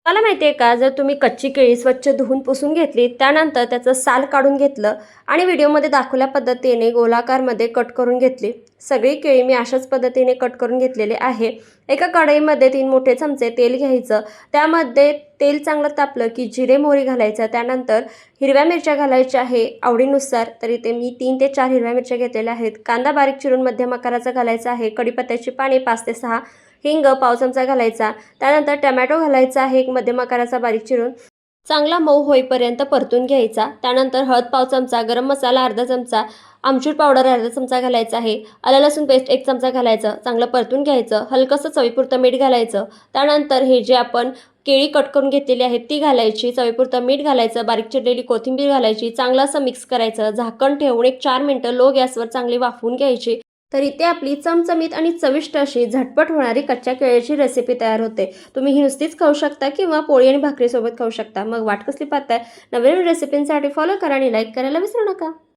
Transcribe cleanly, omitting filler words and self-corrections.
मला माहिती आहे का, जर तुम्ही कच्ची केळी स्वच्छ धुवून पुसून घेतली, त्यानंतर त्याचं साल काढून घेतलं आणि व्हिडिओमध्ये दाखवल्या पद्धतीने गोलाकारमध्ये कट करून घेतली. सगळी केळी मी अशाच पद्धतीने कट करून घेतलेले आहे. एका कढईमध्ये 3 मोठे चमचे तेल घ्यायचं. त्यामध्ये तेल चांगलं तापलं की जिरे, मोहरी घालायचं. त्यानंतर हिरव्या मिरच्या घालायच्या आहे आवडीनुसार. तरी ते मी 3 ते 4 हिरव्या मिरच्या घेतलेल्या आहेत. कांदा बारीक चिरून मध्यम आकाराचा घालायचा आहे. कढीपत्त्याची पाने 5 ते 6, हिंग पाव चमचा घालायचा. त्यानंतर टोमॅटो घालायचा आहे एक मध्यम आकाराचा बारीक चिरून. चांगला मऊ होईपर्यंत परतून घ्यायचा. त्यानंतर हळद पाव चमचा, गरम मसाला अर्धा चमचा, आमचूर पावडर अर्धा चमचा घालायचा आहे. आलं लसूण पेस्ट 1 चमचा घालायचं. चांगलं परतून घ्यायचं. हलकंसं चवीपुरतं मीठ घालायचं. त्यानंतर हे जे आपण केळी कट करून घेतलेली आहेत ती घालायची. चवीपुरतं मीठ घालायचं. बारीक चिरलेली कोथिंबीर घालायची. चांगलं असं मिक्स करायचं. झाकण ठेवून एक 4 मिनिटं लो गॅसवर चांगली वाफवून घ्यायची. तर इथे आपली चमचमीत आणि चविष्ट अशी झटपट होणारी कच्च्या केळीची रेसिपी तयार होते. तुम्ही ही नुसतीच खाऊ शकता किंवा पोळी आणि भाकरीसोबत खाऊ शकता. मग वाट कसली पाहताय? नवीन रेसिपींसाठी फॉलो करा आणि लाईक करायला विसरू नका.